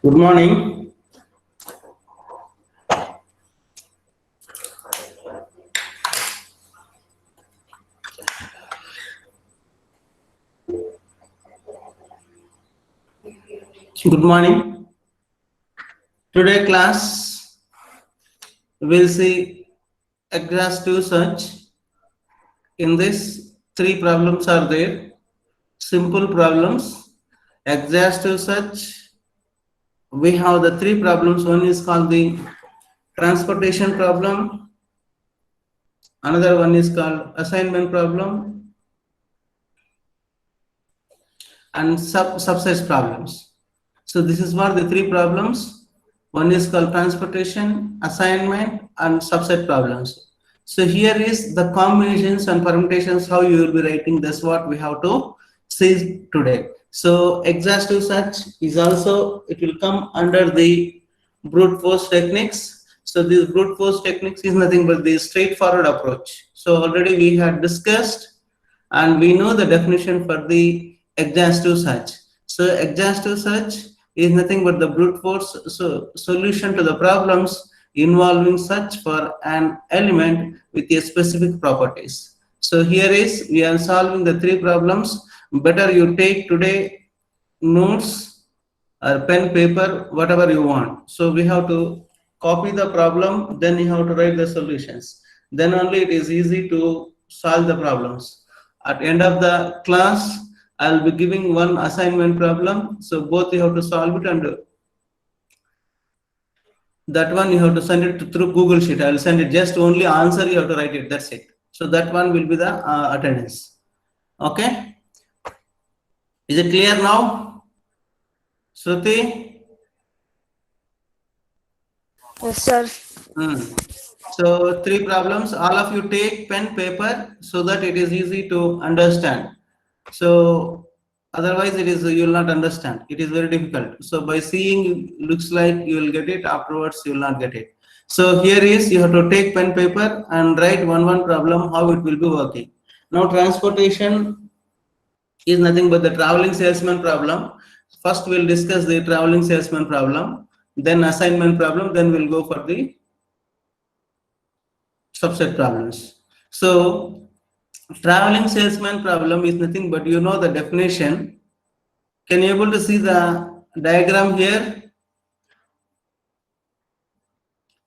Good morning. Good morning. Today class we'll see exhaustive search. In this, three problems are there. Simple problems, exhaustive search. We have the three problems. One is called the transportation problem. Another one is called assignment problem and subset problems. So this is what the three problems. One is called transportation, assignment, and subset problems. So here is the combinations and permutations how you will be writing. That's what we have to see today. So exhaustive search is also, it will come under the brute force techniques. So this brute force techniques is nothing but the straightforward approach. So already we had discussed and we know the definition for the exhaustive search. So exhaustive search is nothing but the brute force solution to the problems involving search for an element with a specific properties. So here is we are solving the three problems. Better you take today notes or pen paper whatever you want. So we have to copy the problem, then you have to write the solutions. Then only it is easy to solve the problems. At the end of the class, I'll be giving one assignment problem. So both you have to solve it, and that one you have to send it through Google Sheet. I'll send it, just only answer you have to write it. That's it. So that one will be the attendance. Okay. Is it clear now? Shruti? Yes, sir. So three problems. All of you take pen, paper so that it is easy to understand. So otherwise it is you will not understand. It is very difficult. So by seeing looks like you will get it. Afterwards you will not get it. So here is you have to take pen, paper and write one problem how it will be working. Now transportation is nothing but the traveling salesman problem. First we'll discuss the traveling salesman problem, then assignment problem, then we'll go for the subset problems. So traveling salesman problem is nothing but you know the definition. Can you able to see the diagram here?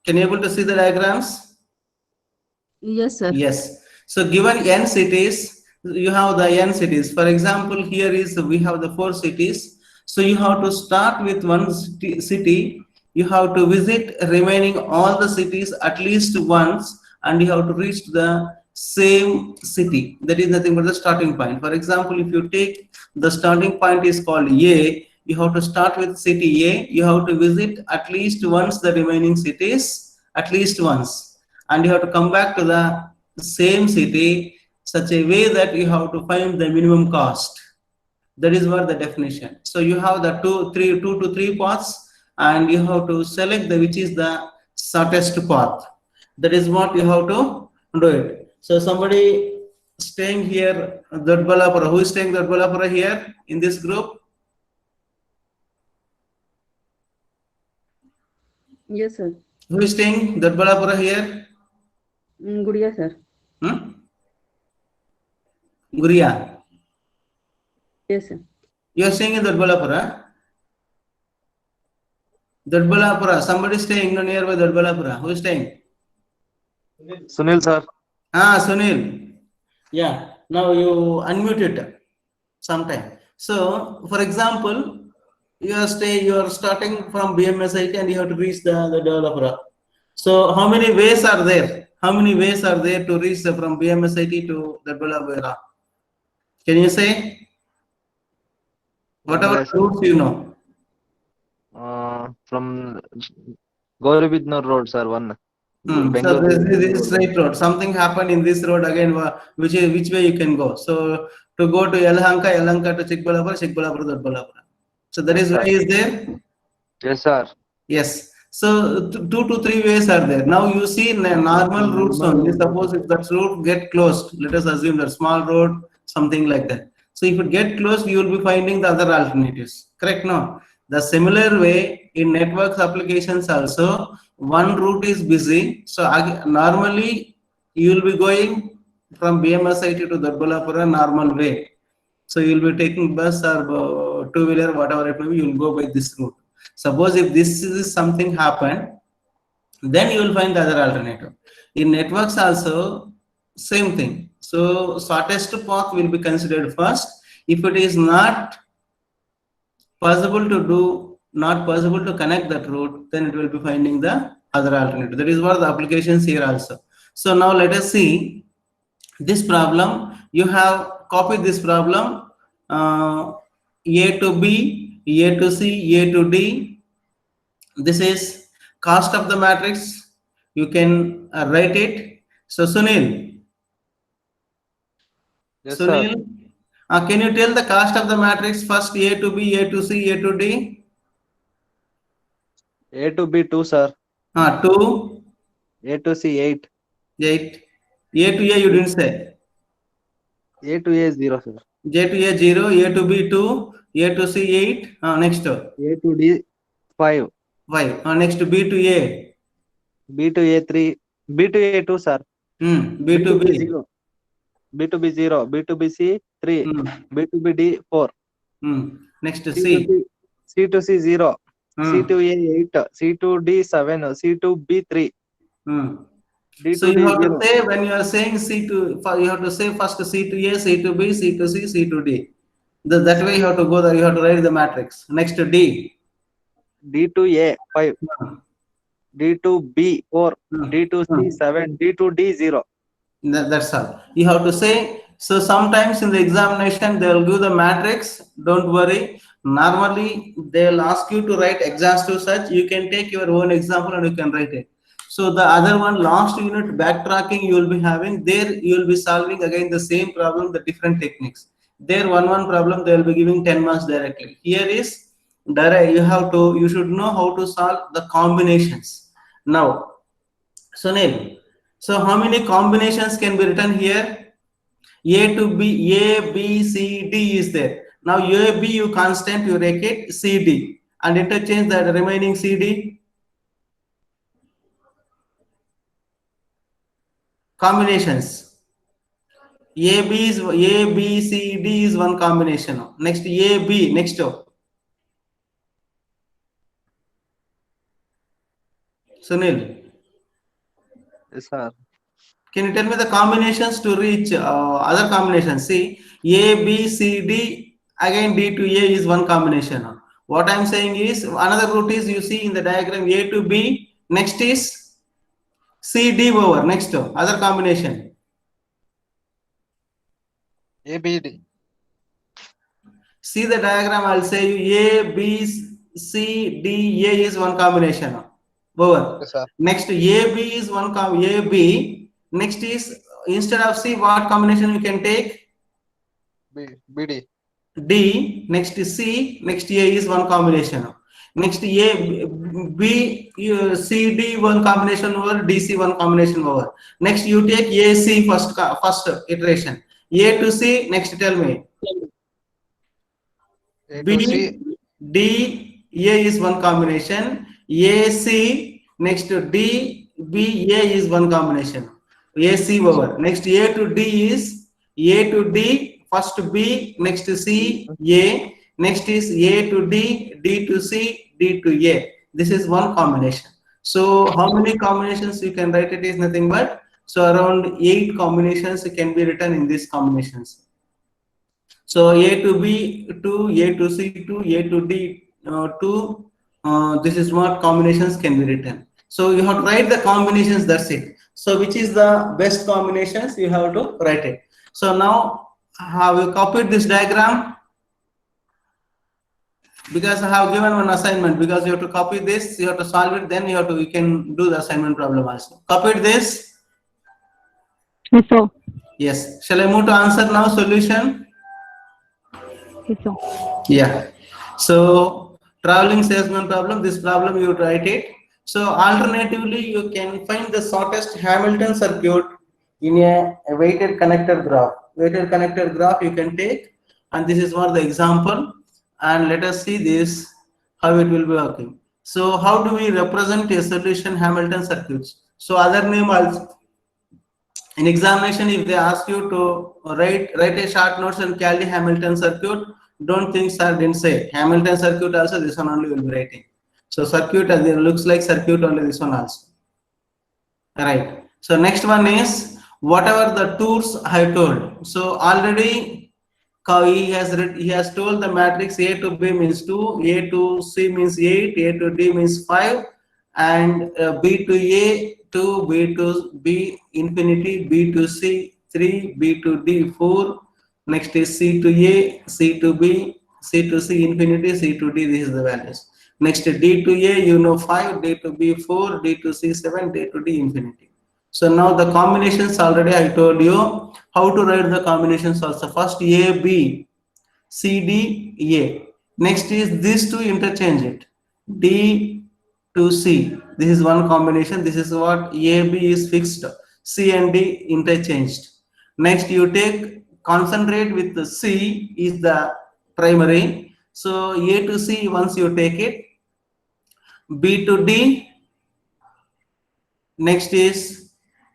Can you able to see the diagrams? Yes, sir. Yes. So given n cities, you have the n cities. For example, here is we have the 4 cities. So you have to start with one city. You have to visit remaining all the cities at least once, and you have to reach the same city. That is nothing but the starting point. For example, if you take the starting point is called A, you have to start with city A. You have to visit at least once the remaining cities, at least once, and you have to come back to the same city such a way that you have to find the minimum cost. That is what the definition. So you have the two to three paths, and you have to select the which is the shortest path. That is what you have to do it. So somebody staying here, Dodbalapura. Who is staying Dodbalapura here in this group? Yes, sir. Who is staying Dodbalapura here? Gudiya, sir. Guriya. Yes, sir. You are staying in Dodbalapura? Dodbalapura. Somebody staying nearby Dodbalapura. Who is staying? Sunil, sir. Sunil. Yeah. Now you unmute it sometime. So, for example, you are starting from BMSIT and you have to reach the developer. So, how many ways are there? How many ways are there to reach from BMSIT to the developer? Can you say? Whatever routes you know. From Gauribidnur Road, sir. One. So this is straight road. Something happened in this road again. Which way you can go? So to go to Yelahanka to Chikbalapura, to Dodbalapura. So that is why is there. Yes, sir. Yes. So 2 to 3 ways are there. Now you see normal routes only. Suppose if that route get closed, let us assume that small road, something like that. So if it get closed, you will be finding the other alternatives. Correct? No. The similar way in networks applications also, one route is busy. So normally you will be going from BMSIT to Doddaballapura normal way. So you will be taking bus or two-wheeler, whatever it may be, you will go by this route. Suppose if this is something happened, then you will find the other alternative. In networks also, same thing. So shortest path will be considered first. If it is not possible to do, not possible to connect that route, then it will be finding the other alternative. That is what the applications here also. So now let us see this problem. You have copied this problem, A to B, A to C, A to D. This is cost of the matrix. You can write it. So Sunil, Yes, sir. Sunil, can you tell the cost of the matrix first? A to B, A to C, A to D. A to B 2, sir. 2, A to C 8. 8. A to A you didn't say. A to A 0, sir. J to A 0, A to B 2, A to C 8. Next A to D 5. 5. Next B to A. B to A 3. B to A 2, sir. B to B. 0. B to B 0. B to B C 3. B to B D 4. Next C C. to C, C to C 0. C to A 8. C to D 7. C to B 3. D So to you D have 0. to say, when you are saying C to, you have to say first C to A, C to B, C to C, C to D. That way you have to go there, you have to write the matrix. Next D. D to A 5. D to B 4. D to C 7. D to D 0. That's all. You have to say. So sometimes in the examination they will give the matrix. Don't worry. Normally they will ask you to write exhaustive search. You can take your own example and you can write it. So the other one, last unit backtracking, you will be having. There you will be solving again the same problem, the different techniques. There one problem they will be giving 10 marks directly. Here is direct. You should know how to solve the combinations. Now, Sunil, so how many combinations can be written here? A to B, A, B, C, D is there. Now A, B you constant, you make it C, D and interchange the remaining C, D. Combinations. A, B, C, D is one combination. Next A, B, next. Sunil. Yes, sir. Can you tell me the combinations to reach other combinations? See, A, B, C, D, again D to A is one combination. What I'm saying is, another route is, you see in the diagram, A to B, next is C, D over, next other combination. A, B, D. See the diagram, I'll say you A, B, C, D, A is one combination. Over. Yes, sir. Next A, B is one A, B. Next is, instead of C, what combination you can take? B, B, D. D. Next is C. Next A is one combination. Next A, B, C, D one combination over, D, C one combination over. Next you take A, C first iteration. A to C. Next tell me. A B, to C. D, A is one combination. A, C. Next to D, B, A is one combination. A, C over. Next A to D is A to D, first B, next to C, A. Next is A to D, D to C, D to A. This is one combination. So how many combinations you can write? It is nothing but, so around 8 combinations can be written in these combinations. So A to B 2, A to C 2, A to D 2. This is what combinations can be written. So you have to write the combinations, that's it. So which is the best combinations, you have to write it. So now have you copied this diagram? Because I have given one assignment, because you have to copy this, you have to solve it, then you can do the assignment problem also. Copied this? Yes, sir. Yes. Shall I move to answer now, solution? Yes, sir. Yeah. So traveling salesman problem, this problem you write it. So alternatively, you can find the shortest Hamilton circuit in a weighted connector graph. Weighted connector graph you can take, and this is what the example. And let us see this, how it will be working. So how do we represent a solution Hamilton circuits? So other name also, in examination, if they ask you to write a short notes and carry Hamilton circuit, don't think sir didn't say Hamilton circuit also, this one only will be writing. So circuit as it looks like circuit only, this one also. Right. So next one is whatever the tools I told. So already he has told the matrix A to B means 2, A to C means 8, A to D means 5, and B to A 2, B to B infinity, B to C 3, B to D 4. Next is C to A, C to B, C to C infinity, C to D. This is the values. Next D to A, you know 5, D to B 4, D to C 7, D to D infinity. So now the combinations already I told you how to write the combinations also. First A, B, C, D, A. Next is these two interchange it. D to C. This is one combination. This is what A, B is fixed. C and D interchanged. Next you take concentrate with the C is the primary. So A to C once you take it. B to D. Next is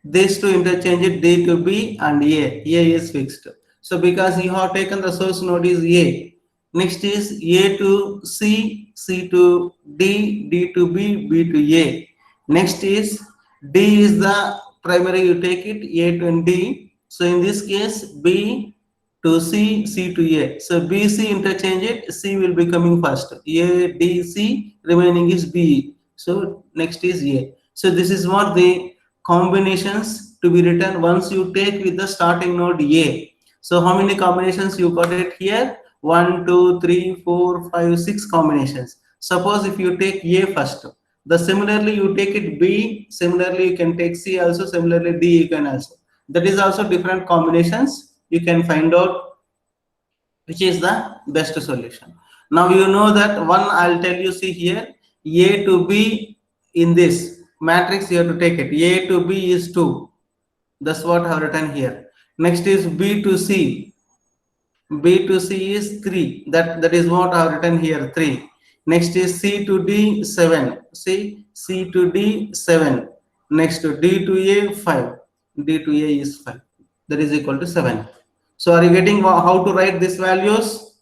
these two interchange it, D to B and A. A is fixed. So because you have taken the source node is A. Next is A to C, C to D, D to B, B to A. Next is D is the primary, you take it, A to D. So in this case, B to C, C to A. So B, C interchange it, C will be coming first. A, D, C, remaining is B. So next is A. So this is what the combinations to be written once you take with the starting node A. So how many combinations you got it here? 1, 2, 3, 4, 5, 6 combinations. Suppose if you take A first, the similarly you take it B, similarly you can take C also, similarly D you can also. That is also different combinations. You can find out which is the best solution. Now you know that one I'll tell you, see here, A to B in this matrix you have to take it. A to B is 2. That's what I have written here. Next is B to C. B to C is 3. That is what I have written here, 3. Next is C to D 7. See, C to D 7. Next to D to A 5. D to A is 5. That is equal to 7. So are you getting how to write these values?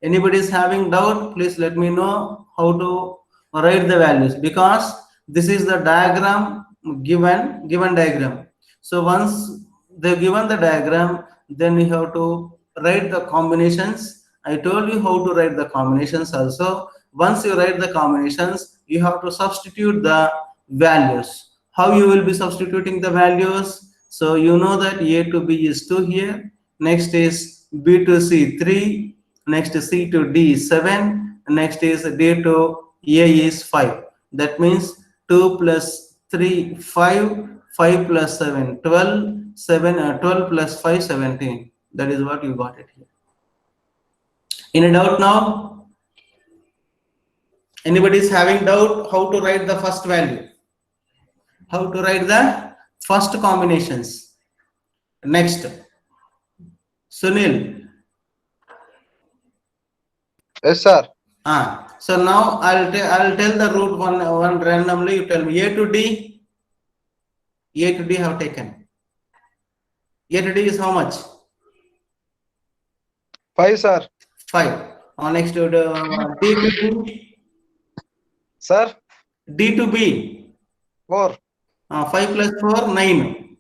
Anybody is having doubt? Please let me know how to write the values, because this is the diagram given diagram. So once they've given the diagram, then you have to write the combinations. I told you how to write the combinations also. Once you write the combinations, you have to substitute the values. How you will be substituting the values? So you know that A to B is 2 here. Next is B to C 3. Next is C to D 7. Next is D to A is 5. That means 2 plus 3, 5, 5 plus 7, 12, 12 plus 5, 17. That is what you got it here. Any doubt now? Anybody is having doubt how to write the first value? How to write the first combinations? Next. Sunil. Yes, sir. So now I'll tell the root one randomly. You tell me A to D. A to D have taken. A to D is how much? 5, sir. 5. Next to the D to B. Sir. D to B. 4. 5 plus 4, 9.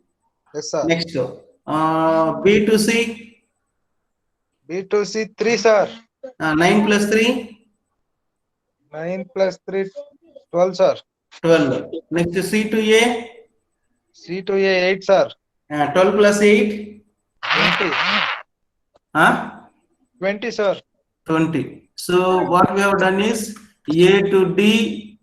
Yes, sir. Next. B to C. B to C 3, sir. 9 plus 3. 9 plus 3, 12, sir. 12. Next to C to A. C to A 8, sir. 12 plus 8. 20. 20, sir. 20. So what we have done is A to D,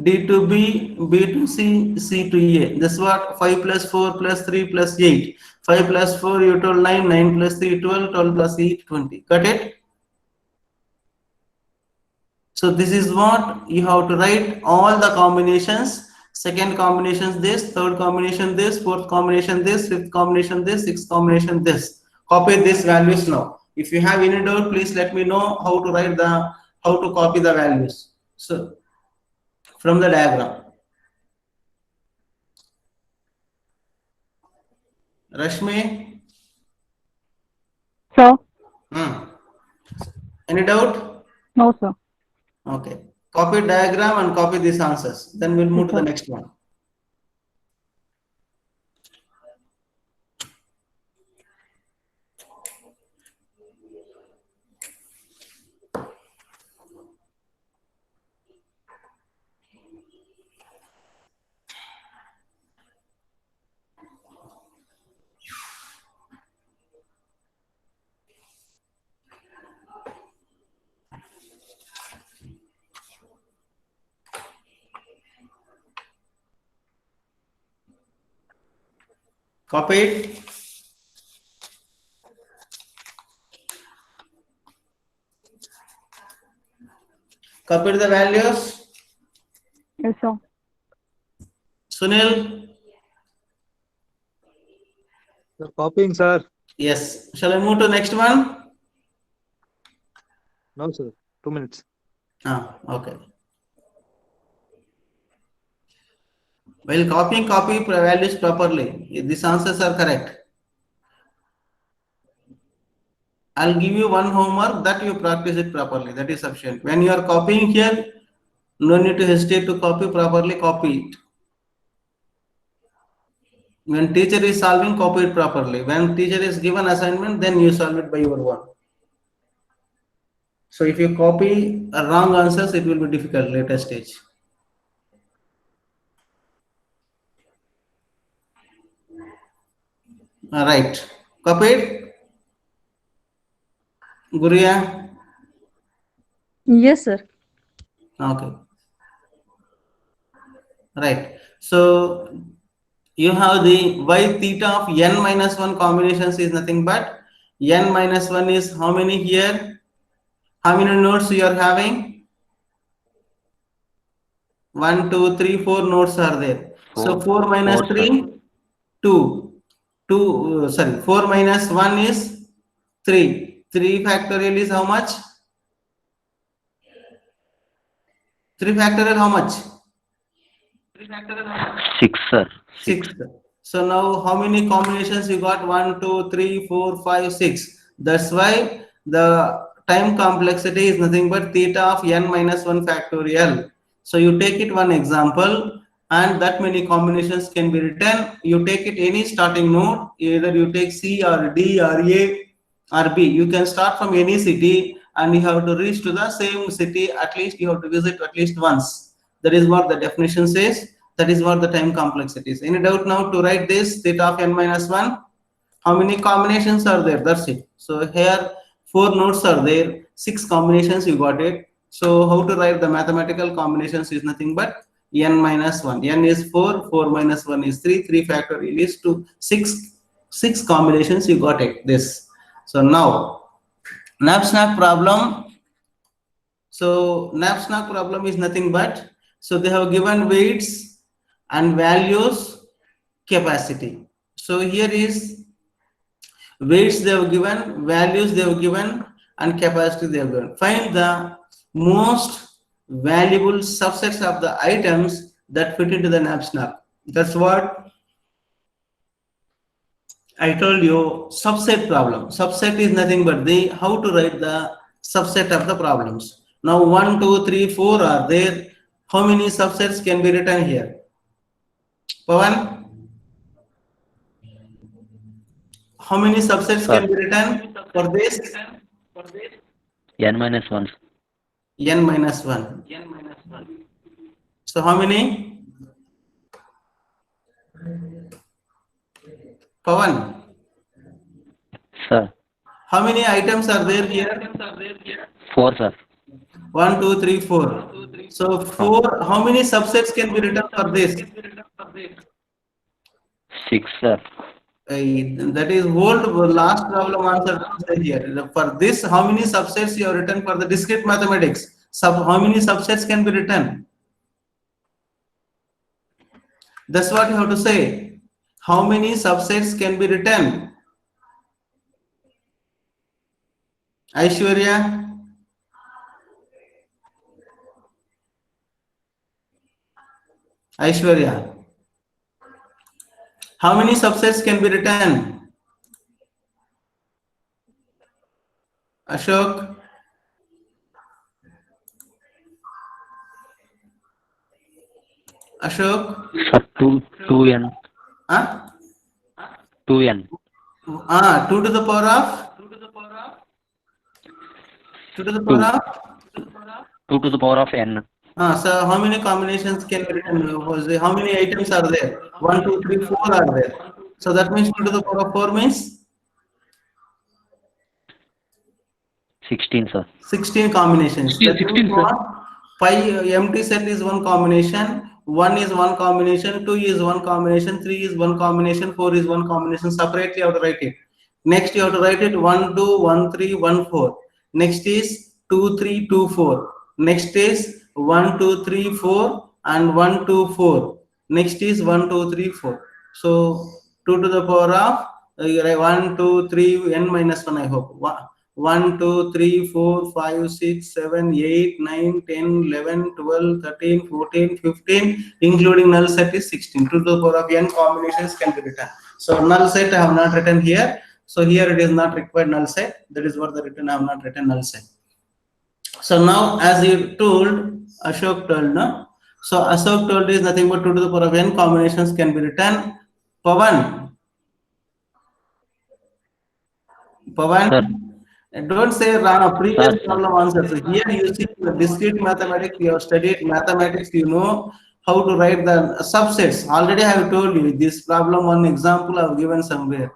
D to B, B to C, C to A. This is what 5 plus 4 plus 3 plus 8. 5 plus 4 you told 9, 9 plus 3 12, 12 plus 8 20. Got it? So this is what you have to write all the combinations. Second combination this, third combination this, fourth combination this, fifth combination this, sixth combination this. Copy these values now. If you have any doubt, please let me know how to write the how to copy the values. So from the diagram. Rashmi, Sir. any doubt? No, sir. Okay. Copy diagram and copy these answers. Then we'll move Yes, to the sir. next one. Copy it. Copy the values. Yes, sir. Sunil? You're copying, sir. Yes. Shall I move to next one? No, sir. 2 minutes. Okay. While copying, copy values properly. These answers are correct. I'll give you one homework that you practice it properly. That is sufficient. When you are copying here, no need to hesitate to copy properly, copy it. When teacher is solving, copy it properly. When teacher is given assignment, then you solve it by your own. So if you copy wrong answers, it will be difficult later stage. All right. Copied? Guria? Yes, sir. Okay. Right. So you have the y theta of n minus 1 combinations is nothing but n minus 1 is how many here? How many nodes you are having? 1, 2, 3, 4 nodes are there. So 4 minus 3, 2. 4 minus 1 is 3. 3 factorial is how much? 3 factorial how much? 6, sir. 6. So now how many combinations you got? 1, 2, 3, 4, 5, 6. That's why the time complexity is nothing but theta of n minus 1 factorial. So you take it one example and that many combinations can be written. You take it any starting node, either you take C or D or A or B. You can start from any city and you have to reach to the same city. At least you have to visit at least once. That is what the definition says. That is what the time complexity is. Any doubt now to write this theta of n minus 1? How many combinations are there? That's it. So here 4 nodes are there, 6 combinations you got it. So how to write the mathematical combinations is nothing but n minus 1. N is 4, 4 minus 1 is 3, 3 factorial is 2, 6 combinations you got it. This. So now knapsack problem. So knapsack problem is nothing but, so they have given weights and values, capacity. So here is weights they have given, values they have given, and capacity they have given. Find the most valuable subsets of the items that fit into the knapsack. That's what I told you. Subset problem. Subset is nothing but the how to write the subset of the problems. Now 1, 2, 3, 4 are there. How many subsets can be written here? Pawan? How many subsets Sir. can be written for this? N minus 1. N minus 1. So how many? Pawan? Sir. How many items are there here? 4, sir. 1, 2, 3, 4. So 4, how many subsets can be written for this? 6, sir. That is old last problem answer here. For this, how many subsets you have written for the discrete mathematics? How many subsets can be written? That's what you have to say. How many subsets can be written? Aishwarya? Aishwarya. How many subsets can be written? Ashok. Ashok. Sir, 2n. Huh? 2n. 2 to the power of 2 to the power of 2 to the power of n. so how many combinations can be written? How many items are there? 1, 2, 3, 4 are there. So that means 2 to the power of 4 means 16, sir. 16 combinations. 16, That means 16, sir. what? 5 empty set is one combination, 1 is one combination, 2 is one combination, 3 is one combination, 4 is one combination. Separately you have to write it. Next you have to write it 1, 2, 1, 3, 1, 4. Next is 2, 3, 2, 4. Next is 1, 2, 3, 4 and 1, 2, 4. Next is 1, 2, 3, 4. So 2 to the power of 1, 2, 3, n minus 1 I hope. 1, 2, 3, 4, 5, 6, 7, 8, 9, 10, 11, 12, 13, 14, 15, including null set is 16. 2 to the power of n combinations can be written. So null set I have not written here. So here it is not required null set. That is what the written I have not written null set. So now as you told, Ashok told, no? So Ashok told is nothing but 2 to the power of n combinations can be written. Pawan. Sir. Don't say Rana, previous Sir. problem answer. So here you see the discrete mathematics, you have studied mathematics, you know how to write the subsets. Already I have told you this problem, one example I have given somewhere.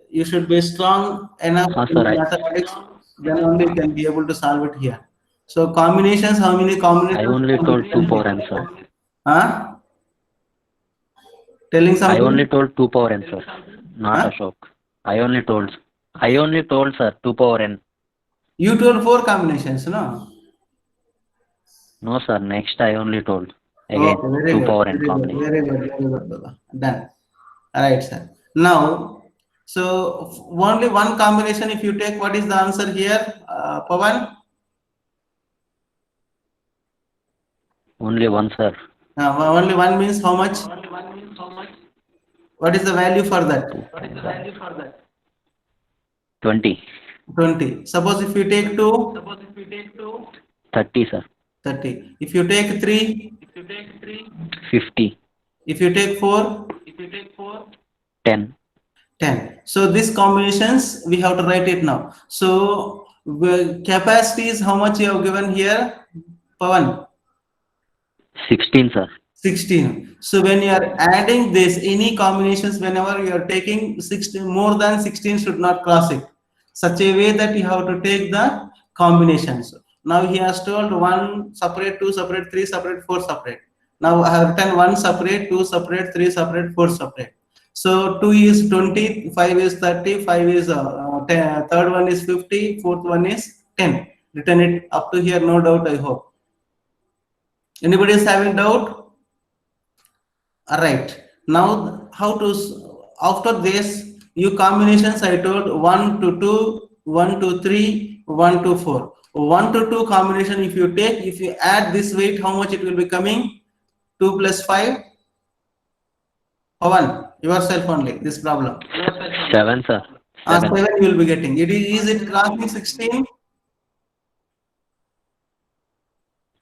You should be strong enough in sir, mathematics, then only you can be able to solve it here. So combinations, how many combinations? I only told 2 power n, sir. Telling something? I only told 2 power n, sir. Not Ashok. I only told, sir, 2 power n. You told 4 combinations, no? No, sir. Next, I only told. Again, Okay, 2 power n combination. Very good, Baba. Done. Alright, sir. Now, so only one combination, if you take, what is the answer here, Pawan? Only one, sir. Only one means how much? What is the value for that? 20. 20. Suppose if you take 2? 30, sir. 30. If you take 3? 50. If you take 4? 10. 10. So these combinations we have to write it now. So capacity is how much you have given here, Pawan? 16, sir. 16. So when you are adding this, any combinations, whenever you are taking 16, more than 16 should not cross it. Such a way that you have to take the combinations. Now he has told 1 separate, 2 separate, 3 separate, 4 separate. Now I have written 1 separate, 2 separate, 3 separate, 4 separate. So 2 is 20, 5 is 30, 5 is 10, third one is 50, fourth one is 10. Written it up to here, no doubt, I hope. Anybody is having doubt? All right. Now how to, after this, you combinations I told 1 to 2, 1 to 3, 1 to 4. 1 to 2 combination if you take, if you add this weight, how much it will be coming? 2 plus 5? 1. Yourself only, this problem. 7, sir. 7. 7 you will be getting. Is it crossing 16?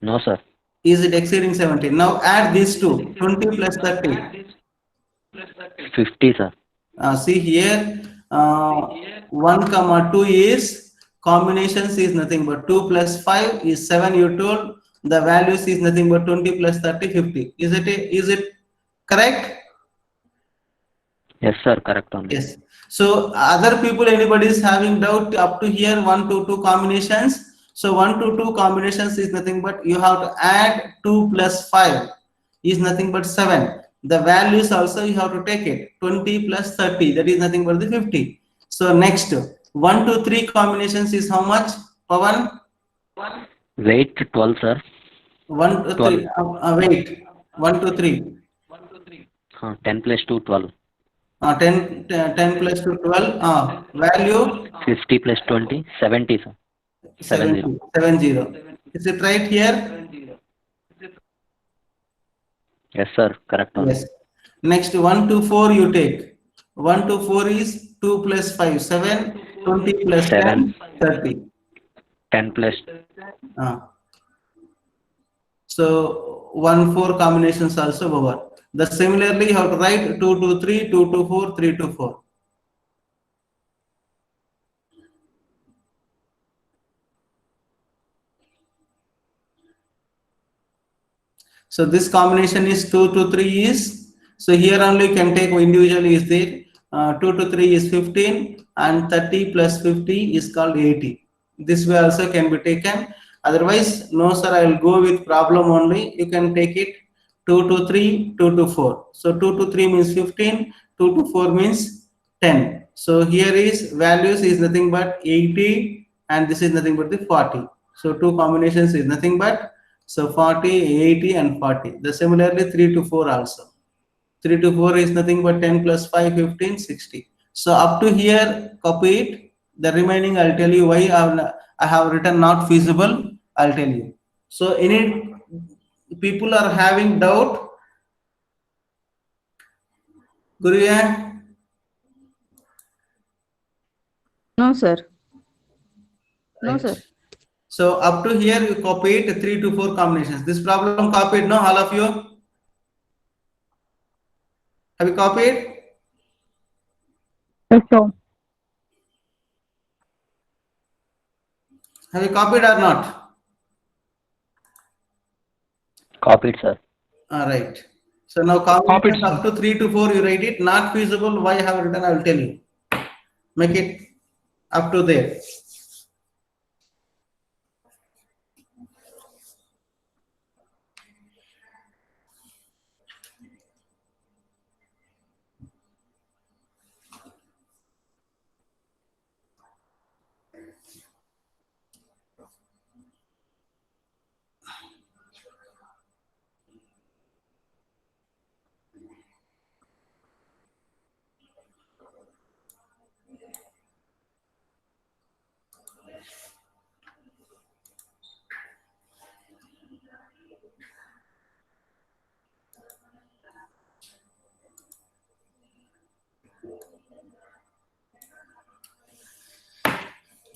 No, sir. Is it exceeding 17? Now add these two, 20 plus 30. 50, sir. See here, 1 comma 2 is, combinations is nothing but 2 plus 5 is 7 you told, the values is nothing but 20 plus 30, 50. Is it correct? Yes, sir. Correct only. Yes. So other people, anybody is having doubt up to here, 1 to 2 combinations. So 1 to 2 combinations is nothing but you have to add 2 plus 5 is nothing but 7. The values also you have to take it, 20 plus 30, that is nothing but the 50. So next 1 to 3 combinations is how much, Pawan? Wait, 12, sir. 1 to 3, wait, 1 to 3. 10 plus 2, 12. 10 plus 2, 12, value? 50 plus 20, 70, sir. 70. 70. Is it right here? Yes, sir. Correct only. Yes. Next 1 to 4 you take. 1 to 4 is 2 plus 5, 7, 20 plus 10, 7. 30. 10 plus. Ah. So 1, 4 combinations also over. The similarly you have to write 2 to 3, 2 to 4, 3 to 4. So this combination is 2 to 3 is, so here only you can take individually is there. 2 to 3 is 15 and 30 plus 50 is called 80. This way also can be taken. Otherwise, no sir, I will go with problem only. You can take it 2 to 3, 2 to 4. So 2 to 3 means 15, 2 to 4 means 10. So here is values is nothing but 80 and this is nothing but the 40. So two combinations is nothing but, so 40, 80 and 40. The similarly 3 to 4 also. 3 to 4 is nothing but 10 plus 5, 15, 60. So up to here, copy it. The remaining I'll tell you why I have written not feasible. I'll tell you. So any people are having doubt? Guruya? No, sir. No, Right. sir. So up to here you copy it 3 to 4 combinations. This problem copied, no, all of you? Have you copied? Yes, sir. Have you copied or not? Copied, sir. All right. So now combinations up to 3 to 4 you write it. Not feasible. Why I have written? I will tell you. Make it up to there.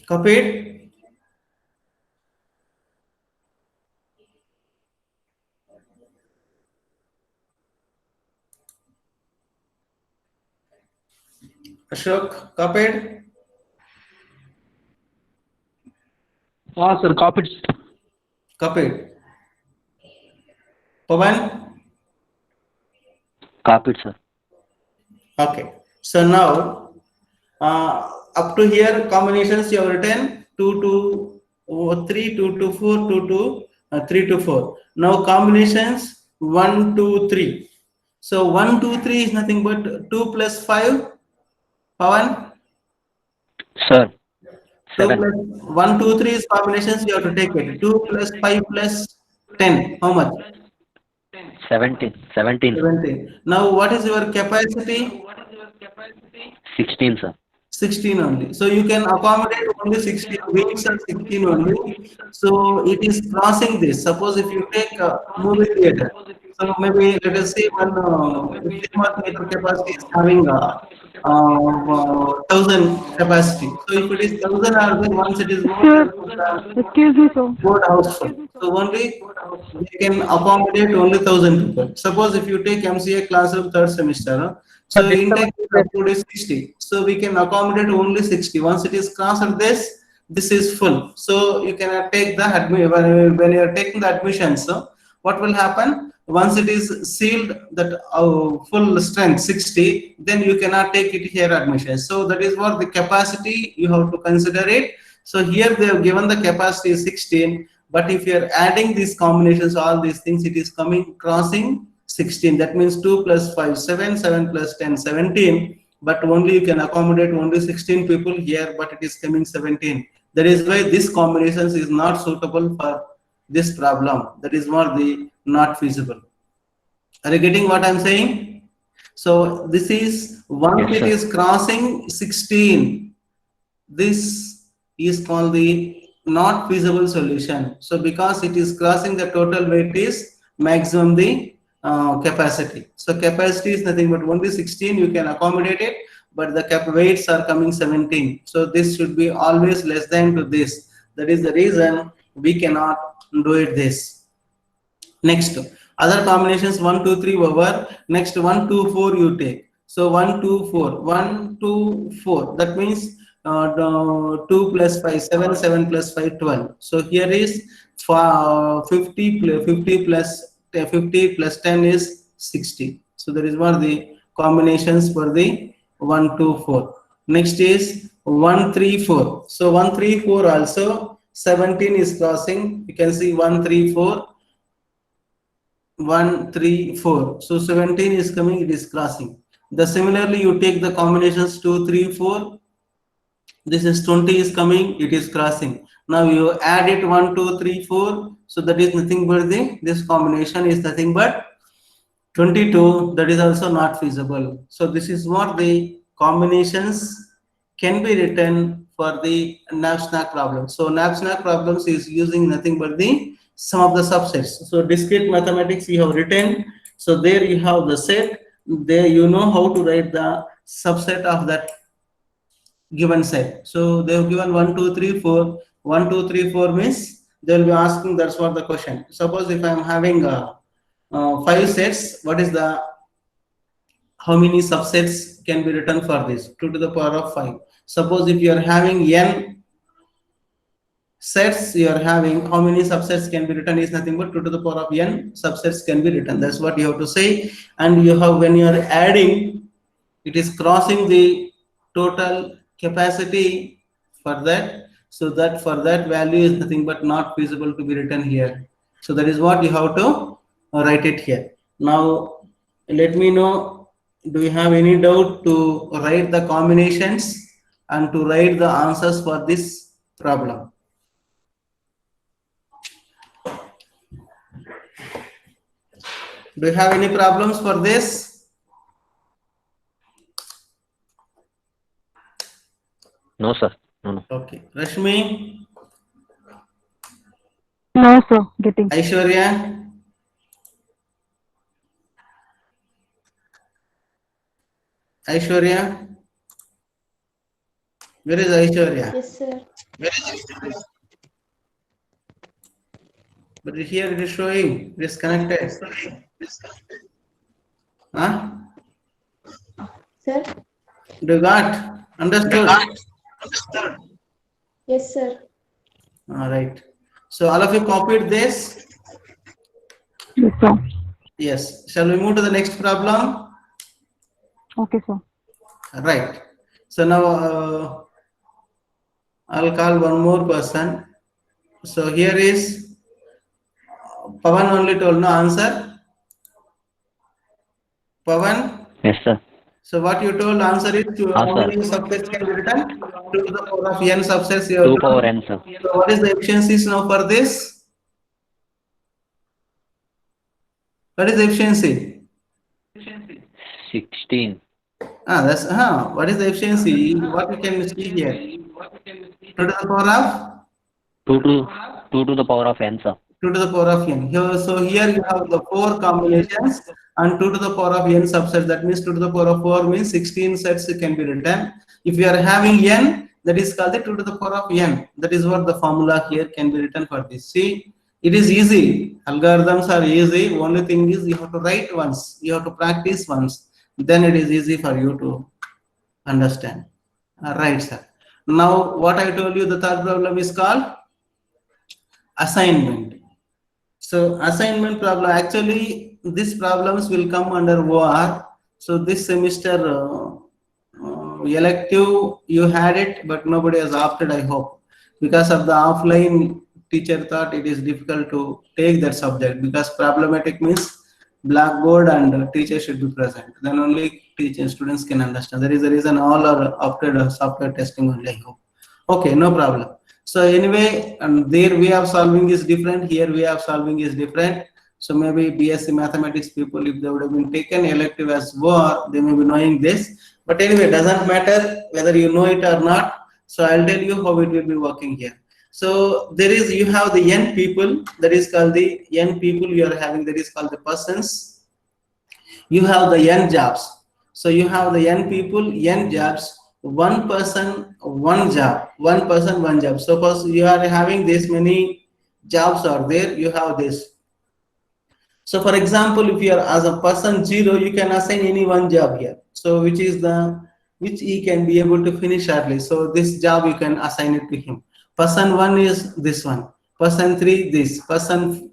Copied? Ashok, copied? Sir, copied. Copied. Pawan? Copied, sir. Okay. So now, up to here, combinations you have written 2 to 3, 2 to 4, 2 to 3 to 4. Now combinations 1, 2, 3. So 1, 2, 3 is nothing but 2 plus 5. Pawan? Sir. 2 7. plus 1, 2, 3 is combinations you have to take it. 2 plus 5 plus 10. How much? 17. 17. 17. Now what is your capacity? 16, sir. 16 only. So you can accommodate only 16 weeks or 16 only. So it is crossing this. Suppose if you take a movie theater, so maybe let us say one cinema theater capacity is having 1000 capacity. So if it is 1000 or then once it is more Sir, than excuse me, sir. board house full. So only they can accommodate only 1000 people. Suppose if you take MCA classroom third semester, so intake is up to 60. So we can accommodate only 60. Once it is crossed this is full. So you cannot take the when you are taking the admission. So what will happen? Once it is sealed that full strength 60, then you cannot take it here admission. So that is what the capacity you have to consider it. So here they have given the capacity is 16, but if you are adding these combinations, all these things, it is coming crossing 16. That means 2 plus 5, 7, 7 plus 10, 17. But only you can accommodate only 16 people here, but it is coming 17. That is why this combinations is not suitable for this problem. That is what the not feasible. Are you getting what I'm saying? So this is once Yes, it sir. is crossing 16. This is called the not feasible solution. So because it is crossing the total weight is maximum the capacity. So capacity is nothing but only 16, you can accommodate it, but the cap weights are coming 17. So this should be always less than to this. That is the reason we cannot do it this. Next, other combinations 1, 2, 3 over. Next 1, 2, 4 you take. So 1, 2, 4, 1, 2, 4. That means 2 plus 5, 7, 7 plus 5, 12. So here is 50 plus 10 is 60. So that is what the combinations for the 1, 2, 4. Next is 1, 3, 4. So 1, 3, 4 also 17 is crossing. You can see 1, 3, 4. 1, 3, 4. So 17 is coming, it is crossing. Similarly, you take the combinations 2, 3, 4. This is 20 is coming, it is crossing. Now you add it 1, 2, 3, 4. So that is nothing but this combination is nothing but 22. That is also not feasible. So this is what the combinations can be written for the Navier-Stokes problem. So Navier-Stokes problems is using nothing but the sum of the subsets. So discrete mathematics you have written. So there you have the set. There you know how to write the subset of that given set. So they have given 1, 2, 3, 4. 1, 2, 3, 4 means they will be asking, that's what the question. Suppose if I am having 5 sets, what is the how many subsets can be written for this? 2 to the power of 5. Suppose if you are having n sets, you are having how many subsets can be written is nothing but 2 to the power of n subsets can be written. That's what you have to say. And you have, when you are adding, it is crossing the total capacity for that. So that for that value is nothing but not feasible to be written here. So that is what you have to write it here. Now let me know, do you have any doubt to write the combinations and to write the answers for this problem? Do you have any problems for this? No, sir. No. Okay. Rashmi, No, sir. Getting. Aishwarya, Aishwarya, where is Aishwarya? Yes, sir. But here it is showing it is connected. Huh? Sir? Do you got? Understood? Yes, sir. All right. So all of you copied this? Yes, sir. Yes. Shall we move to the next problem? Okay, sir. Right. So now I'll call one more person. So here is Pavan only told no answer. Pavan? Yes, sir. So what you told answer is to how sir. many subsets can be written? 2 to the power of n subsets. You have 2 done. power n, sir. So what is the efficiencies now for this? What is the efficiency? 16. That's what is the efficiency? What we can see here? 2 to the power of 2 to the power of n, sir. 2 to the power of n. Here, so here you have the 4 combinations and 2 to the power of n subsets. That means 2 to the power of 4 means 16 sets can be written. If you are having n, that is called the 2 to the power of n. That is what the formula here can be written for this. See, it is easy. Algorithms are easy. Only thing is you have to write once. You have to practice once. Then it is easy for you to understand. Right, sir. Now, what I told you, the third problem is called assignment. So assignment problem, actually these problems will come under OR. So this semester elective you had it, but nobody has opted, I hope, because of the offline. Teacher thought it is difficult to take that subject because problematic means blackboard and teacher should be present, then only teacher students can understand. There is a reason all are opted software testing only, I hope. Okay, no problem. So anyway, their way of solving is different, here way of solving is different. So maybe BSc mathematics people, if they would have been taken elective as OR, they may be knowing this. But anyway, doesn't matter whether you know it or not. So I'll tell you how it will be working here. So there is, you have the n people, that is called the n people you are having, that is called the persons. You have the n jobs. So you have the n people, n jobs, one person, one job, one person, one job. Suppose you are having this many jobs are there, you have this. So for example, if you are as a person 0, you can assign any one job here. So which he can be able to finish early. So this job you can assign it to him. Person 1 is this one. Person 3 this. Person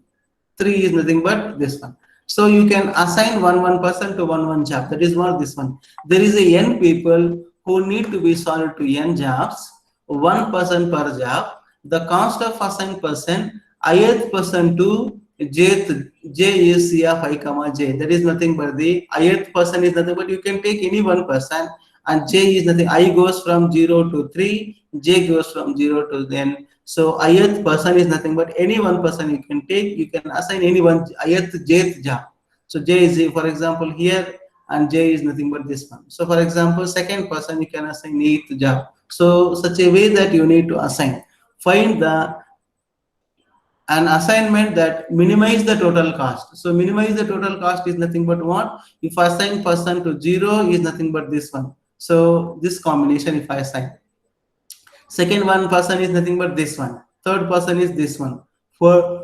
3 is nothing but this one. So you can assign one person to one job. That is what this one. There is a n people who need to be solved to n jobs, one person per job. The cost of assigned person, ith person to j is c of I comma j. That is nothing but the ith person is nothing but you can take any one person, and j is nothing. I goes from 0 to 3, j goes from 0 to n. So ith person is nothing but any one person you can take. You can assign any one ith jth job. So j is, for example, here, and j is nothing but this one. So for example, second person you can assign 8th job. So such a way that you need to assign. Find an assignment that minimize the total cost. So minimize the total cost is nothing but what? If I assign person to 0 is nothing but this one. So this combination if I assign. Second one person is nothing but this one. Third person is this one. Fourth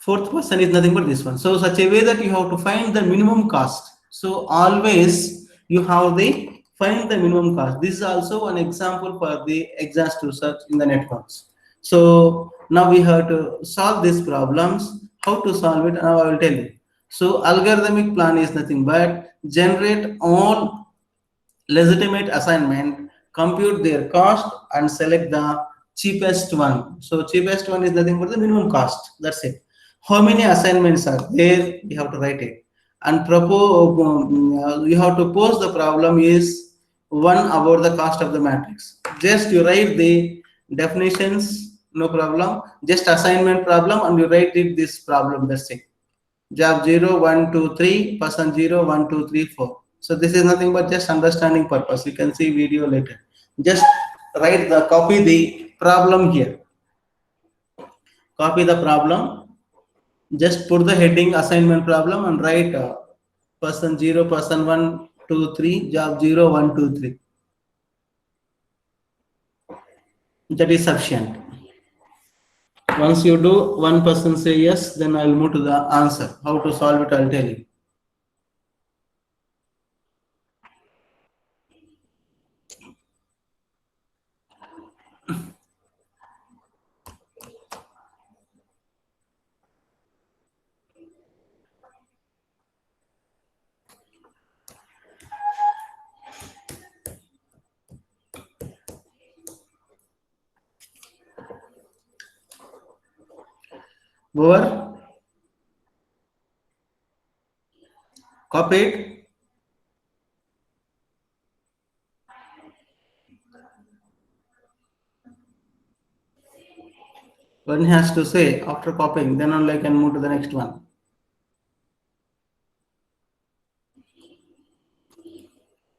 person is nothing but this one. So such a way that you have to find the minimum cost. So always you have the find the minimum cost. This is also an example for the exhaustive search in the networks. So now we have to solve these problems. How to solve it? Now I will tell you. So algorithmic plan is nothing but generate all legitimate assignment, compute their cost, and select the cheapest one. So cheapest one is nothing but the minimum cost. That's it. How many assignments are there? You have to write it. And propose. You have to pose the problem is one about the cost of the matrix. Just you write the definitions, no problem. Just assignment problem, and you write it this problem. That's it. Job 0, 1, 2, 3, person 0, 1, 2, 3, 4. So this is nothing but just understanding purpose. You can see video later. Just write the copy the problem here. Copy the problem. Just put the heading assignment problem and write person 0, person 1, 2, 3, job 0, 1, 2, 3. That is sufficient. Once you do, one person say yes, then I will move to the answer. How to solve it, I'll tell you. Over. Copy it. One has to say after copying, then only I can move to the next one.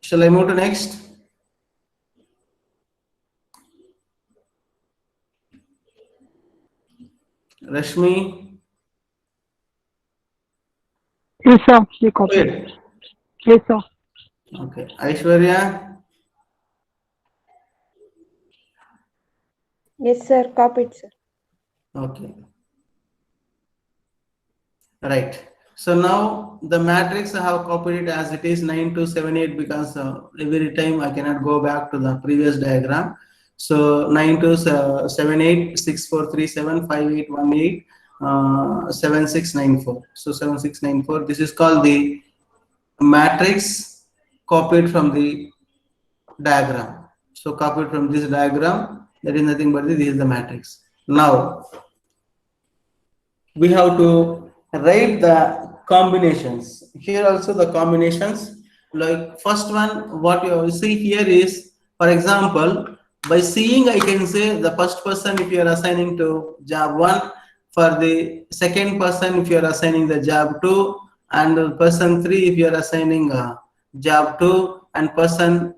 Shall I move to next? Rashmi? Yes, sir. She copied. Wait. Yes, sir. Okay. Aishwarya? Yes, sir. Copied, sir. Okay. Right. So now the matrix I have copied it as it is 9278 because every time I cannot go back to the previous diagram. So 9278 6437 5818 7694. So 7694. This is called the matrix copied from the diagram. So copied from this diagram. That is nothing but this is the matrix. Now we have to write the combinations. Here also the combinations, like first one what you see here is, for example, by seeing I can say the first person if you are assigning to job 1, for the second person if you are assigning the job 2, and person 3 if you are assigning job 2, and person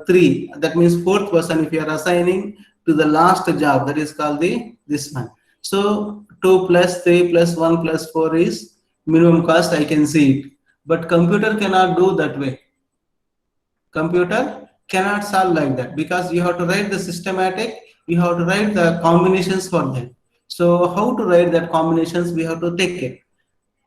3, that means fourth person if you are assigning to the last job, that is called the this one. So 2 plus 3 plus 1 plus 4 is minimum cost, I can see it. But computer cannot do that way. Computer cannot solve like that, because you have to write the systematic, you have to write the combinations for them. So how to write that combinations, we have to take it.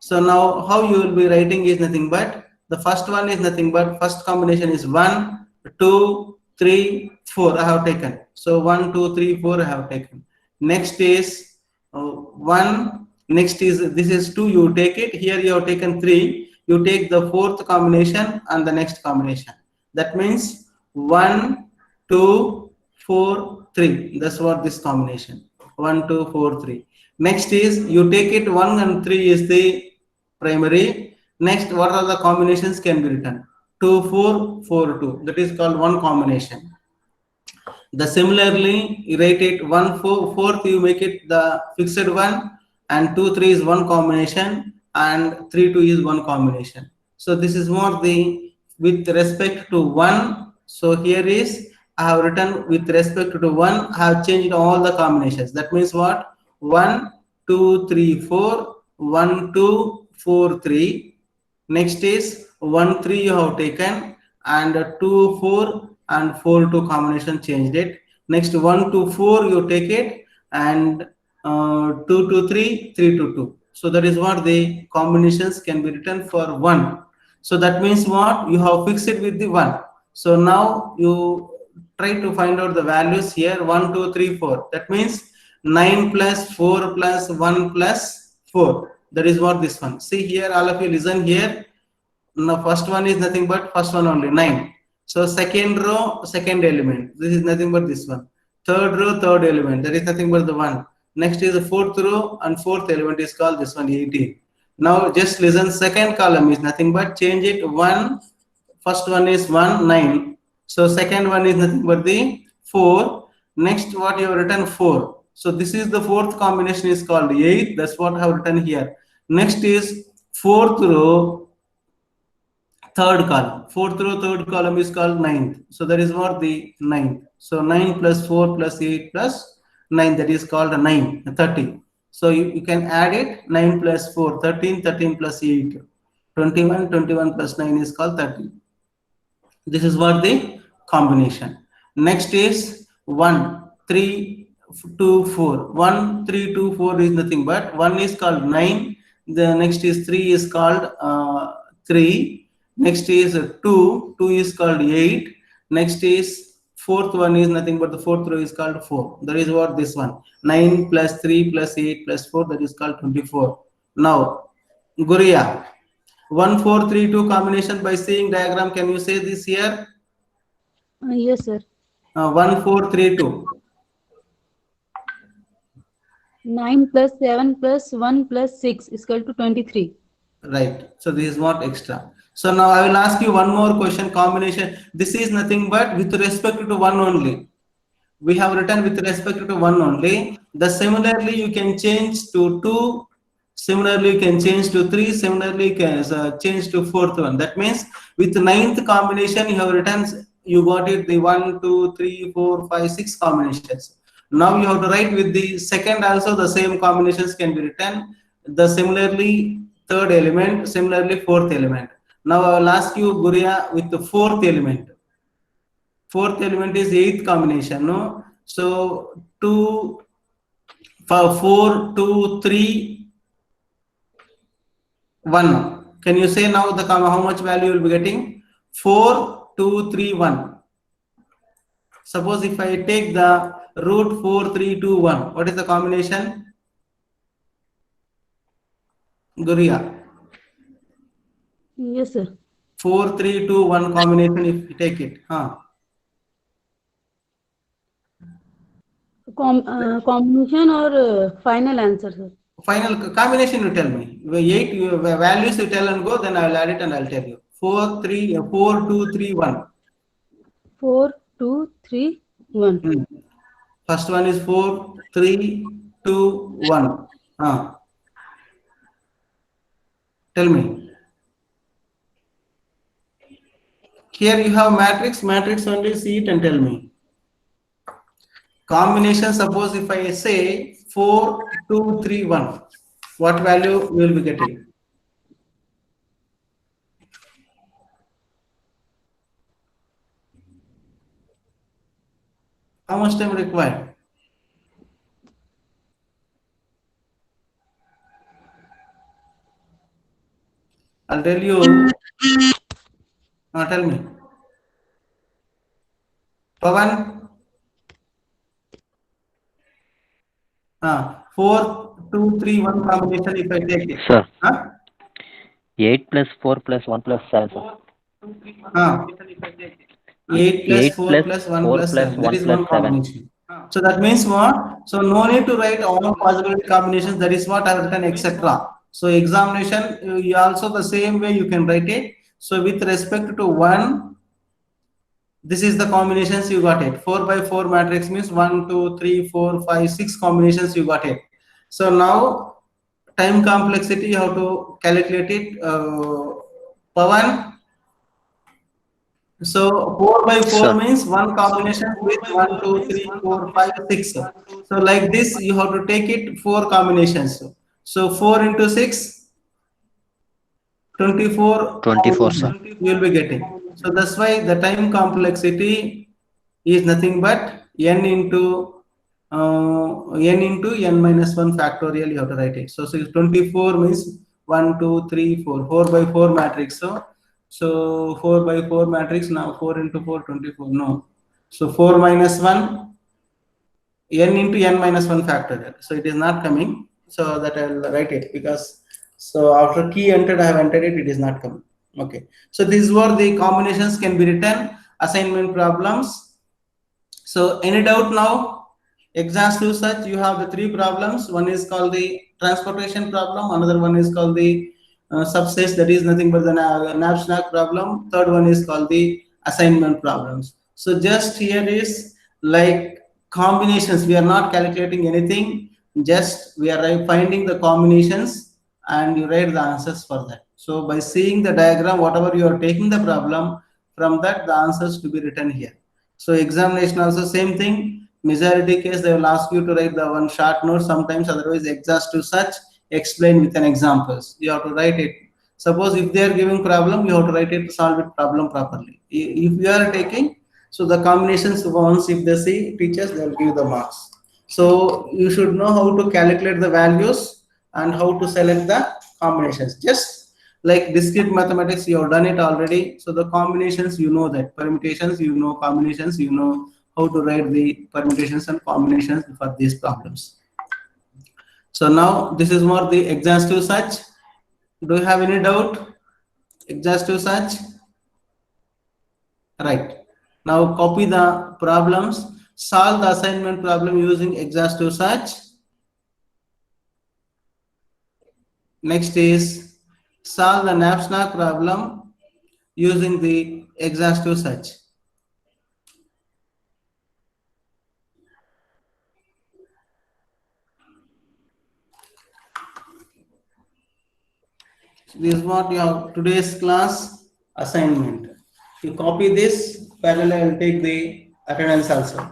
So now how you will be writing is nothing but, the first one is nothing but, first combination is 1, 2, 3, 4 I have taken. So 1, 2, 3, 4 I have taken. Next is 1, next is, this is 2, you take it, here you have taken 3, you take the fourth combination and the next combination. That means 1, 2, 4, 3. That's what this combination. 1, 2, 4, 3. Next is you take it 1 and 3 is the primary. Next, what are the combinations can be written? 2, 4, 4, 2. That is called one combination. The similarly, you write it 1, 4, 4th, you make it the fixed one, and 2, 3 is one combination, and 3, 2 is one combination. So this is what the with respect to 1. So here is I have written with respect to 1, I have changed all the combinations. That means what? 1, 2, 3, 4, 1, 2, 4, 3. Next is 1, 3 you have taken, and 2, 4 and 4, 2 combination changed it. Next 1, 2, 4 you take it, and 2, 2, 3, 3, 2, 2. So that is what the combinations can be written for 1. So that means what? You have fixed it with the 1. So now you try to find out the values here. 1, 2, 3, 4. That means 9 plus 4 plus 1 plus 4. That is what this one. See here, all of you listen here. Now first one is nothing but first one only, 9. So second row, second element. This is nothing but this one. Third row, third element. That is nothing but the 1. Next is the fourth row, and fourth element is called this one, 18. Now just listen, second column is nothing but change it 1. First one is 1, 9. So second one is nothing but the 4. Next what you have written 4. So this is the fourth combination is called 8. That's what I have written here. Next is fourth row, third column. Fourth row, third column is called 9th. So that is what the 9th. So 9 plus 4 plus 8 plus 9, that is called 9, 30. So you can add it, 9 plus 4, 13, 13 plus 8, 21, 21 plus 9 is called 30. This is what the combination. Next is 1, 3, 2, 4. 1, 3, 2, 4 is nothing but 1 is called 9. The next is 3 is called 3. Next is 2. 2 is called 8. Next is fourth one is nothing but the fourth row is called 4. That is what this one. 9 plus 3 plus 8 plus 4, that is called 24. Now, Guria, 1, 4, 3, 2 combination by seeing diagram. Can you say this here? Yes, sir. 1, 4, 3, 2. 9 plus 7 plus 1 plus 6 is equal to 23. Right. So this is what extra. So now I will ask you one more question. Combination. This is nothing but with respect to 1 only. We have written with respect to 1 only. The similarly you can change to 2. Similarly you can change to 3. Similarly you can change to fourth one. That means with ninth combination you have written, you got it the 1, 2, 3, 4, 5, 6 combinations. Now you have to write with the second also the same combinations can be written. The similarly third element, similarly fourth element. Now I will ask you, Guria, with the fourth element. Fourth element is 8th combination, no? So 2, 4, 2, 3, 1. Can you say now the how much value you will be getting? 4, 2, 3, 1. Suppose if I take the root 4, 3, 2, 1, what is the combination? Guria. Yes, sir. 4, 3, 2, 1 combination if you take it. Combination or final answer, sir? Final combination you tell me. 8 values you tell and go, then I will add it and I'll tell you. 4, 2, 3, 1. 4, 2, 3, 1. First one is 4, 3, 2, 1. Tell me. Here you have matrix only, see it and tell me. Combination, suppose if I say 4, 2, 3, 1, what value we will be getting? How much time required? I'll tell you. Now tell me. Pavan? 4, 2, 3, 1 combination if I take it. Sir, Huh? 8 plus 4 plus 1 plus 7, sir. 8 plus 8 4 plus plus 1 4 plus plus 7. That 1 is plus one 7. combination. So that means what? So no need to write all possible combinations. That is what I have written, etc. So examination, you also the same way you can write it. So with respect to 1, this is the combinations you got it. 4 by 4 matrix means 1, 2, 3, 4, 5, 6 combinations you got it. So now time complexity you have to calculate it. Pavan. So 4 by 4 Sir. means one combination with 1, 2, 3, 4, 5, 6. So like this, you have to take it 4 combinations. So 4 into 6, 24 24, sir. you will be getting. So that's why the time complexity is nothing but n into n minus 1 factorial. You have to write it. So 24 means 1, 2, 3, 4, 4 by 4 matrix. So 4 by 4 matrix, now 4 into 4, 24. No. So 4 minus 1, n into n minus 1 factorial. So it is not coming. So that I will write it because so after key entered, I have entered it, it is not coming. Okay. So these were the combinations can be written, assignment problems. So any doubt now? Exhaustive search, you have the 3 problems. One is called the transportation problem. Another one is called the subsets, that is nothing but the knapsack problem. Third one is called the assignment problems. So just here is like combinations. We are not calculating anything. Just we are finding the combinations and you write the answers for that. So by seeing the diagram, whatever you are taking the problem, from that the answers to be written here. So examination also same thing. Majority case they will ask you to write the one short note. Sometimes otherwise exhaustive search, explain with an examples. You have to write it. Suppose if they are giving problem, you have to write it, solve it problem properly. If you are taking, so the combinations once if they see teachers, they will give the marks. So you should know how to calculate the values and how to select the combinations. Just like discrete mathematics, you have done it already. So the combinations, you know that. Permutations, you know. Combinations, you know how to write the permutations and combinations for these problems. So now this is more the exhaustive search. Do you have any doubt? Exhaustive search. Right. Now copy the problems. Solve the assignment problem using exhaustive search. Next is solve the knapsack problem using the exhaustive search. This is what your today's class assignment. You copy this, parallel I will take the attendance also.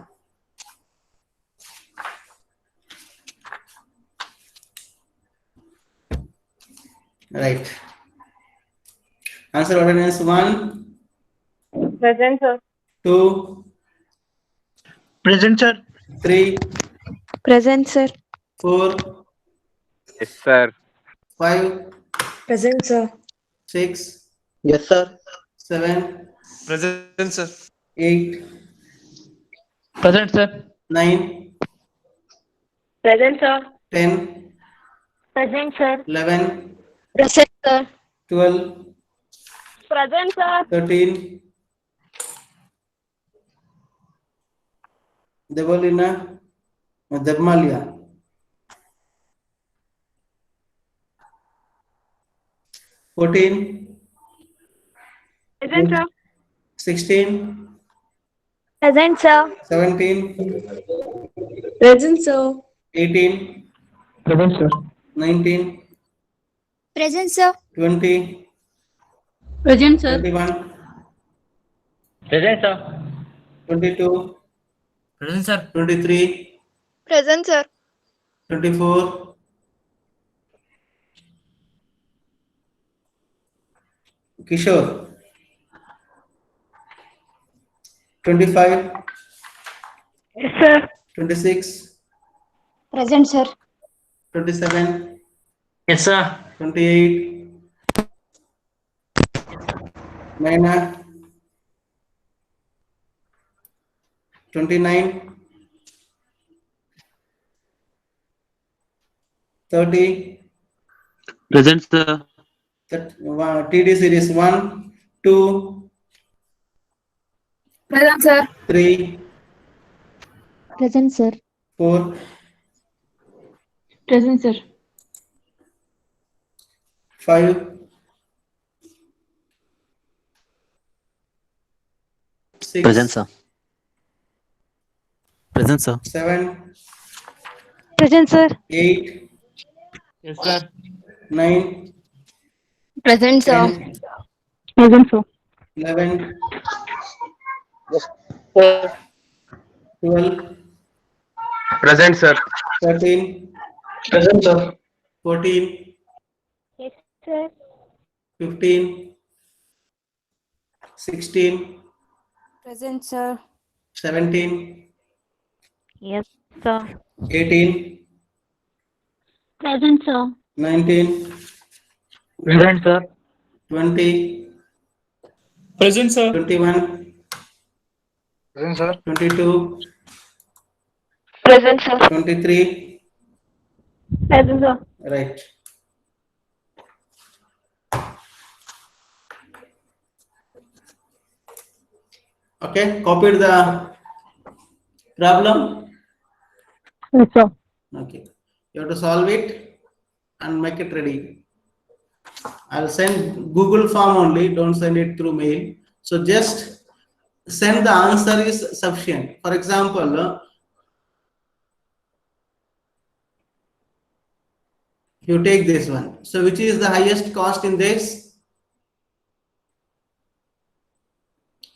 Right. Answer attendance 1, Present, sir. 2, Present, sir. 3, Present, sir. 4, Yes, sir. 5, Present, sir. 6, Yes, sir. 7, Present, sir. 8, Present, sir. 9, Present, sir. 10, Present, sir. 11, Present, sir. 12, Present, sir. 13, Devolina, Debmalia, 14, Present, sir. 16, Present, sir. 17, Present, sir. 18, Present, sir. 19, Present, sir. 20, Present, sir. 21, Present, sir. 22, Present, sir. 23, Present, sir. 24, Kishore, 25, Yes, sir. 26, Present, sir. 27, Yes, sir. 28, Naina, 29, 30, Present, sir. TD series 1, 2, Present, sir. 3, Present, sir. 4, Present, sir. 5, 6, Present, sir. Present, sir. 7, Present, sir. 8, Yes, sir. 9, Present, sir. 10, Present, sir. 11, Sir. 12, Present, sir. 13, Present, sir. 14, Yes, sir. 15, 16, Present, sir. 17, Yes, sir. 18, Present, sir. 19, Present, sir. 20, Present, sir. 21, Present, sir. 22, Present, sir. 23, Present, sir. right. Okay, copied the problem. Yes, sir. Okay, you have to solve it and make it ready. I'll send Google form only, don't send it through mail. So just send the answer is sufficient. For example, you take this one. So which is the highest cost in this?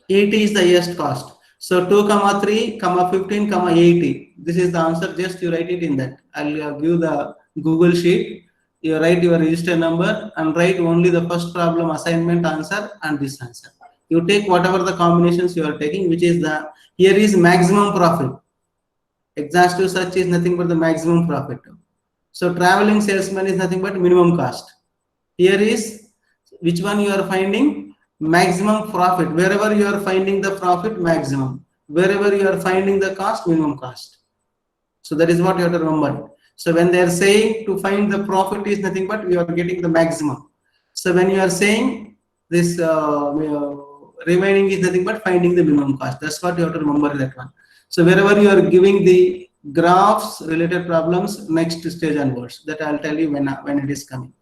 80 is the highest cost. So 2, 3, 15, 80. This is the answer. Just you write it in that. I'll give the Google sheet. You write your register number and write only the first problem assignment answer and this answer. You take whatever the combinations you are taking, which is the, here is maximum profit. Exhaustive search is nothing but the maximum profit. So traveling salesman is nothing but minimum cost. Here is which one you are finding? Maximum profit. Wherever you are finding the profit, maximum. Wherever you are finding the cost, minimum cost. So that is what you have to remember. So when they are saying to find the profit is nothing but you are getting the maximum. So when you are saying this remaining is nothing but finding the minimum cost. That's what you have to remember that one. So wherever you are giving the graphs related problems, next stage onwards, that I'll tell you when it is coming.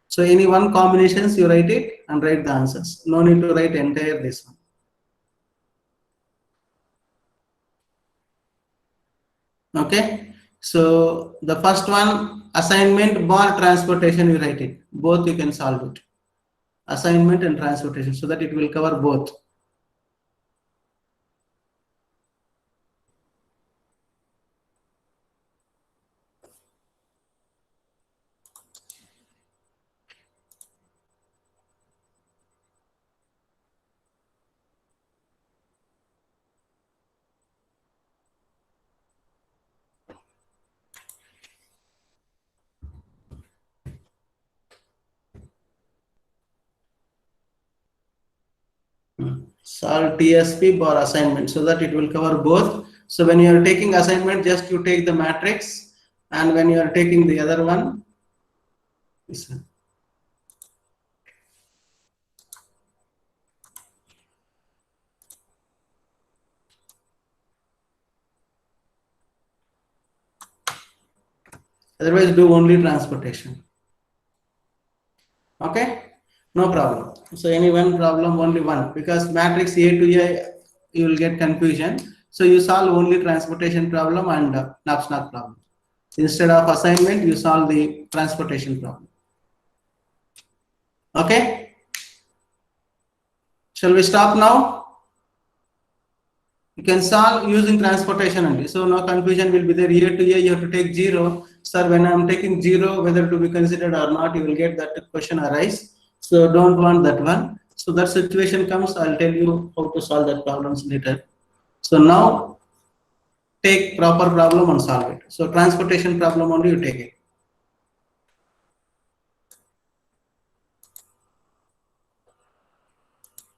So any one combinations you write it and write the answers. No need to write entire this one. Okay. So the first one, assignment bar transportation, you write it. Both you can solve it. Assignment and transportation, so that it will cover both. Solve TSP bar assignment, so that it will cover both. So when you are taking assignment, just you take the matrix, and when you are taking the other one, this one. Otherwise, do only transportation. Okay, no problem. So any one problem, only one, because matrix A to A, you will get confusion. So you solve only transportation problem and knapsack problem. Instead of assignment, you solve the transportation problem. Okay. Shall we stop now? You can solve using transportation only. So no confusion will be there. Here to here, you have to take 0. Sir, when I'm taking 0, whether to be considered or not, you will get that question arise. So don't want that one. So that situation comes, I'll tell you how to solve that problems later. So now take proper problem and solve it. So transportation problem only you take it.